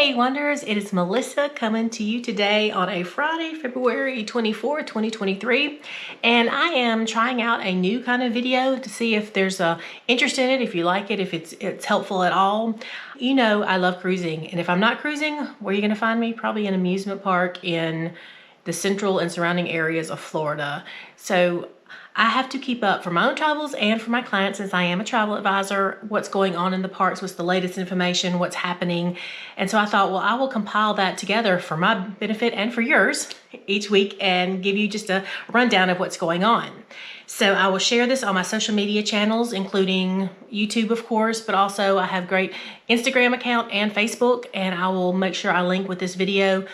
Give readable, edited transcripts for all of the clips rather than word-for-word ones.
Hey Wonders, it is Melissa coming to you today on a Friday, February 24, 2023. And I am trying out a new kind of video to see if there's interest in it, if you like it, if it's helpful at all. You know I love cruising, and if I'm not cruising, where are you gonna find me? Probably an amusement park in the central and surrounding areas of Florida. So I have to keep up for my own travels and for my clients, since I am a travel advisor, what's going on in the parks, what's the latest information, what's happening. And so I thought, well, I will compile that together for my benefit and for yours each week and give you just a rundown of what's going on. So I will share this on my social media channels, including YouTube, of course, but also I have a great Instagram account and Facebook, and I will make sure I link with this video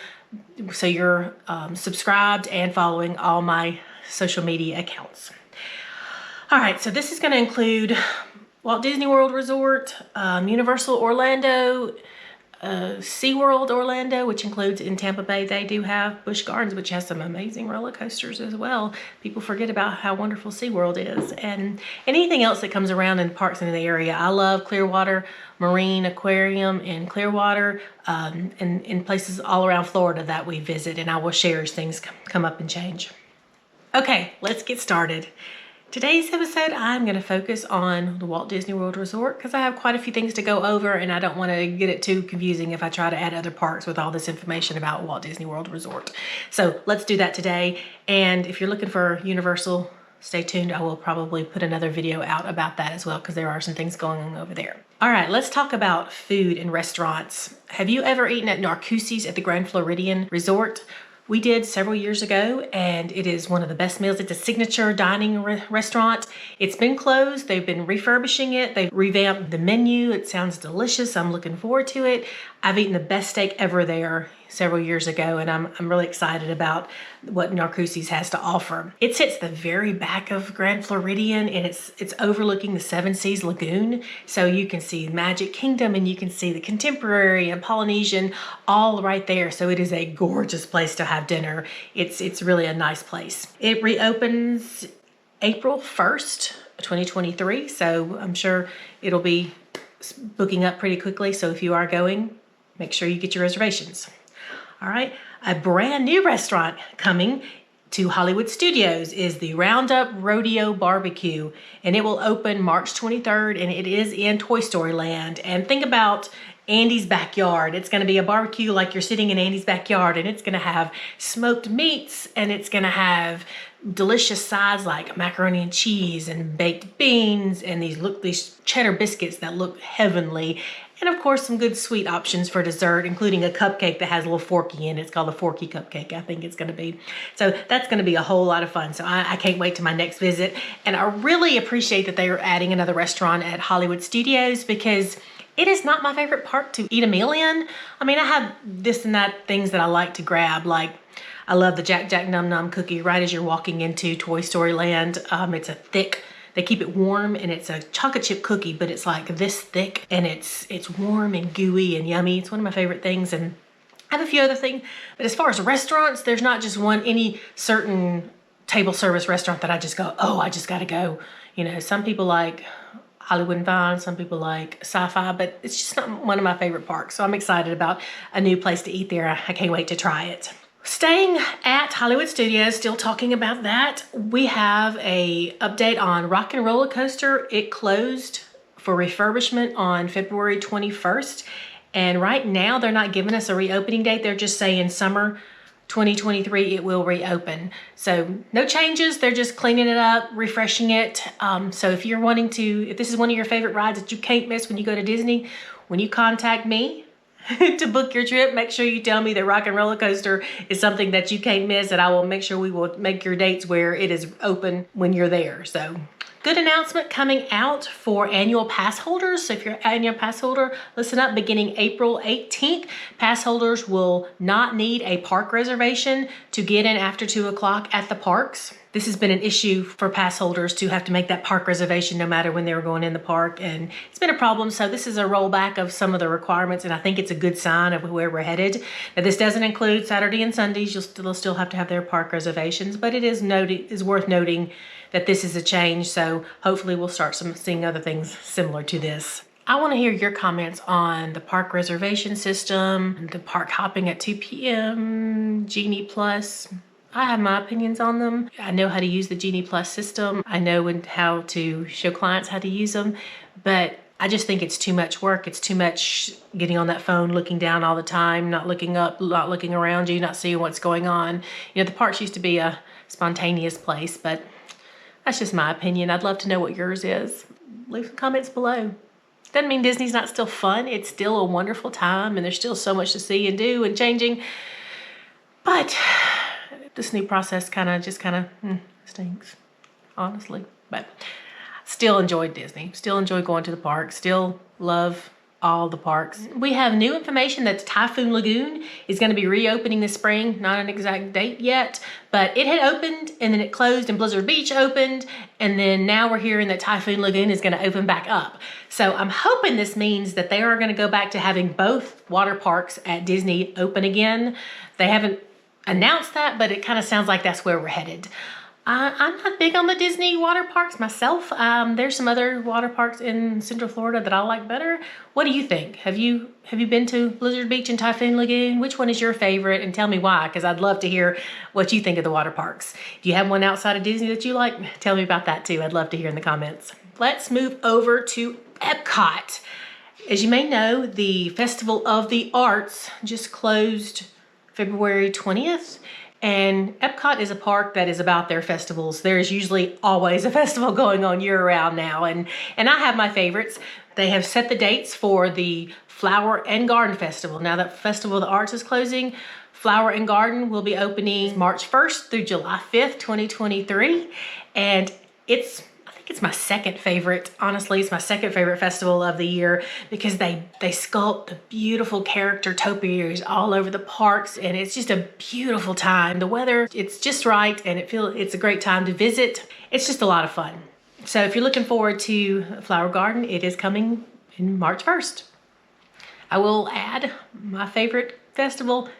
so you're subscribed and following all my social media accounts. All right, so this is going to include Walt Disney World Resort, Universal Orlando, SeaWorld Orlando, which includes in Tampa Bay. They do have Busch Gardens, which has some amazing roller coasters as well. People forget about how wonderful SeaWorld is, and anything else that comes around in parks in the area. I love Clearwater Marine Aquarium in Clearwater, and in places all around Florida that we visit, and I will share as things come up and change. Okay, let's get started. Today's episode, I'm going to focus on the Walt Disney World Resort because I have quite a few things to go over, and I don't want to get it too confusing if I try to add other parks with all this information about Walt Disney World Resort. So let's do that today. And if you're looking for Universal, stay tuned. I will probably put another video out about that as well because there are some things going on over there. All right, let's talk about food and restaurants. Have you ever eaten at Narcoossee's at the Grand Floridian Resort? We did several years ago, and it is one of the best meals. It's a signature dining restaurant. It's been closed. They've been refurbishing it. They've revamped the menu. It sounds delicious. I'm looking forward to it. I've eaten the best steak ever there several years ago, and I'm really excited about what Narcoossee's has to offer. It sits the very back of Grand Floridian, and it's overlooking the Seven Seas Lagoon, so you can see Magic Kingdom and you can see the Contemporary and Polynesian all right there. So it is a gorgeous place to have dinner. It's really a nice place. It reopens April 1st, 2023, so I'm sure it'll be booking up pretty quickly. So if you are going, make sure you get your reservations. All right, a brand new restaurant coming to Hollywood Studios is the Roundup Rodeo BBQ, and it will open March 23rd, and it is in Toy Story Land. And think about Andy's backyard. It's going to be a barbecue like you're sitting in Andy's backyard, and it's going to have smoked meats, and it's going to have delicious sides like macaroni and cheese and baked beans and these cheddar biscuits that look heavenly. And of course, some good sweet options for dessert, including a cupcake that has a little forky in it. It's called a forky cupcake, I think it's going to be. So that's going to be a whole lot of fun. So I can't wait to my next visit. And I really appreciate that they are adding another restaurant at Hollywood Studios, because it is not my favorite park to eat a meal in. I mean, I have this and that things that I like to grab, like I love the Jack Jack Num Num cookie right as you're walking into Toy Story Land. It's a thick, they keep it warm, and it's a chocolate chip cookie, but it's like this thick, and it's warm and gooey and yummy. It's one of my favorite things, and I have a few other things. But as far as restaurants, there's not just any certain table service restaurant that I just go, oh, I just got to go. You know, some people like Hollywood and Vine, some people like Sci-Fi, but it's just not one of my favorite parks. So I'm excited about a new place to eat there. I can't wait to try it. Staying at Hollywood Studios, still talking about that, we have a update on Rock and Roller Coaster. It closed for refurbishment on February 21st. And right now they're not giving us a reopening date. They're just saying summer 2023 it will reopen. So no changes. They're just cleaning it up, refreshing it. So if this is one of your favorite rides that you can't miss when you go to Disney, when you contact me to book your trip, make sure you tell me that Rock and Roller Coaster is something that you can't miss, and I will make sure we will make your dates where it is open when you're there. So good announcement coming out for annual pass holders. So if you're an annual pass holder, listen up. Beginning April 18th, pass holders will not need a park reservation to get in after 2 o'clock at the parks. This has been an issue for pass holders to have to make that park reservation no matter when they were going in the park, and it's been a problem. So this is a rollback of some of the requirements, and I think it's a good sign of where we're headed. Now, this doesn't include Saturday and Sundays. They'll still have to have their park reservations, but it is worth noting that this is a change. So hopefully we'll start seeing other things similar to this. I want to hear your comments on the park reservation system, the park hopping at 2 p.m., Genie Plus. I have my opinions on them. I know how to use the Genie Plus system. I know how to show clients how to use them, but I just think it's too much work. It's too much getting on that phone, looking down all the time, not looking up, not looking around you, not seeing what's going on. You know, the parks used to be a spontaneous place, but that's just my opinion. I'd love to know what yours is. Leave some comments below. Doesn't mean Disney's not still fun. It's still a wonderful time, and there's still so much to see and do and changing. But this new process kind of stinks, honestly. But still enjoy Disney. Still enjoy going to the park. Still love all the parks. We have new information that Typhoon Lagoon is going to be reopening this spring. Not an exact date yet, but it had opened and then it closed, and Blizzard Beach opened, and then now we're hearing that Typhoon Lagoon is going to open back up. So I'm hoping this means that they are going to go back to having both water parks at Disney open again. They haven't announced that, but it kind of sounds like that's where we're headed. I'm not big on the Disney water parks myself. There's some other water parks in Central Florida that I like better. What do you think? Have you been to Blizzard Beach and Typhoon Lagoon? Which one is your favorite? And tell me why, because I'd love to hear what you think of the water parks. Do you have one outside of Disney that you like? Tell me about that too. I'd love to hear in the comments. Let's move over to Epcot. As you may know, the Festival of the Arts just closed February 20th. And Epcot is a park that is about their festivals. There's usually always a festival going on year-round now. And I have my favorites. They have set the dates for the Flower and Garden Festival. Now that Festival of the Arts is closing, Flower and Garden will be opening March 1st through July 5th, 2023. And it's my second favorite. Honestly, it's my second favorite festival of the year because they sculpt the beautiful character topiaries all over the parks, and it's just a beautiful time. The weather, it's just right, and it's a great time to visit. It's just a lot of fun. So if you're looking forward to Flower Garden, it is coming in March 1st. I will add, my favorite festival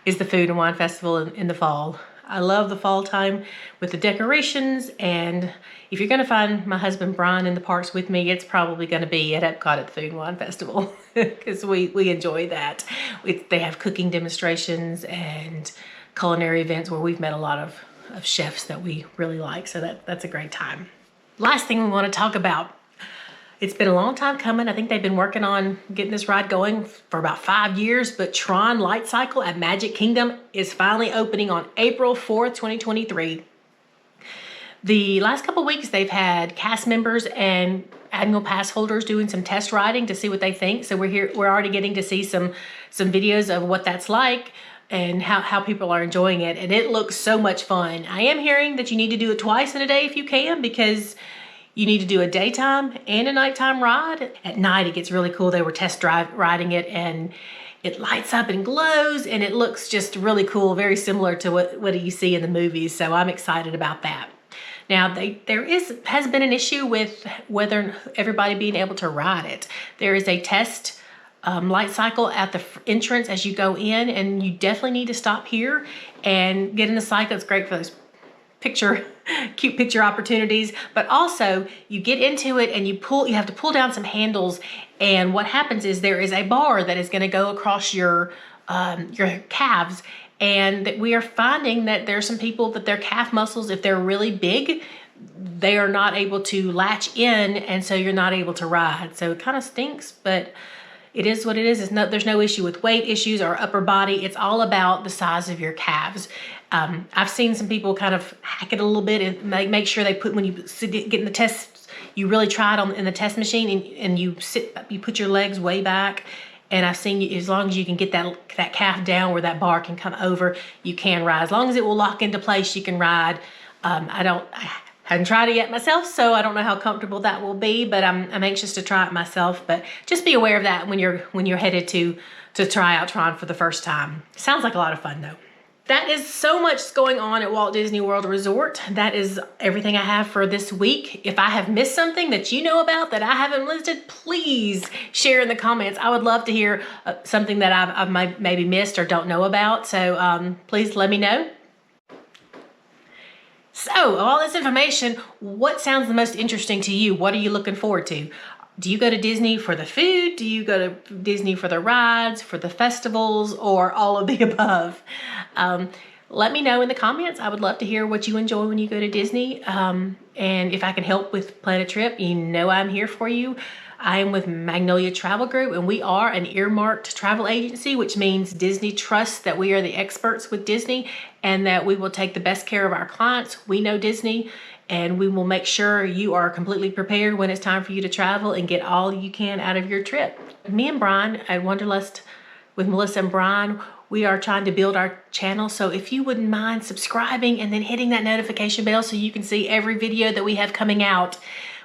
is the Food and Wine Festival in the fall. I love the fall time with the decorations, and if you're gonna find my husband Brian in the parks with me, it's probably gonna be at Epcot at the Food and Wine Festival because we enjoy that. They have cooking demonstrations and culinary events where we've met a lot of chefs that we really like, so that's a great time. Last thing we wanna talk about. It's been a long time coming. I think they've been working on getting this ride going for about 5 years, but Tron Lightcycle at Magic Kingdom is finally opening on April 4th, 2023. The last couple weeks, they've had cast members and annual pass holders doing some test riding to see what they think. So we're already getting to see some videos of what that's like and how people are enjoying it. And it looks so much fun. I am hearing that you need to do it twice in a day if you can, because you need to do a daytime and a nighttime ride. At night, it gets really cool. They were test riding it, and it lights up and glows, and it looks just really cool, very similar to what you see in the movies. So I'm excited about that. Now, there has been an issue with whether everybody being able to ride it. There is a test light cycle at the entrance as you go in, and you definitely need to stop here and get in the cycle. It's great for those cute picture opportunities, but also you get into it and you have to pull down some handles, and what happens is there is a bar that is going to go across your calves, and that we are finding that there's some people that their calf muscles, if they're really big, they are not able to latch in, and so you're not able to ride. So it kind of stinks, but it is what it is. There's no issue with weight issues or upper body. It's all about the size of your calves. I've seen some people kind of hack it a little bit and make sure they put, when you get in the test, you really try it in the test machine, and you put your legs way back. And I've seen you, as long as you can get that calf down where that bar can come over, you can ride. As long as it will lock into place, you can ride. I haven't tried it yet myself, so I don't know how comfortable that will be, but I'm anxious to try it myself. But just be aware of that when you're headed to try out Tron for the first time. Sounds like a lot of fun though. That is so much going on at Walt Disney World Resort. That is everything I have for this week. If I have missed something that you know about that I haven't listed, please share in the comments. I would love to hear something that I've maybe missed or don't know about. So please let me know. So, of all this information, what sounds the most interesting to you? What are you looking forward to? Do you go to Disney for the food? Do you go to Disney for the rides, for the festivals, or all of the above? Let me know in the comments. I would love to hear what you enjoy when you go to Disney. And if I can help with plan a trip, you know I'm here for you. I am with Magnolia Travel Group, and we are an earmarked travel agency, which means Disney trusts that we are the experts with Disney and that we will take the best care of our clients. We know Disney, and we will make sure you are completely prepared when it's time for you to travel and get all you can out of your trip. Me and Brian at Wanderlust with Melissa and Brian, we are trying to build our channel. So if you wouldn't mind subscribing and then hitting that notification bell so you can see every video that we have coming out.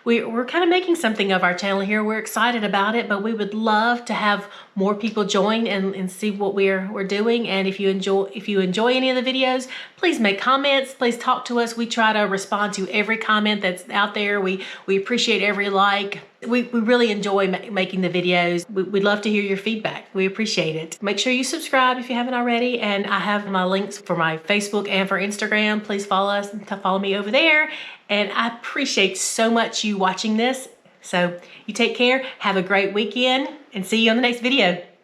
We're kind of making something of our channel here. We're excited about it, but we would love to have more people join and see what we're doing. And if you enjoy any of the videos, please make comments. Please talk to us. We try to respond to every comment that's out there. We appreciate every like. We really enjoy making the videos. We'd love to hear your feedback. We appreciate it. Make sure you subscribe if you haven't already. And I have my links for my Facebook and for Instagram. Please follow us and follow me over there. And I appreciate so much you watching this. So you take care, have a great weekend, and see you on the next video.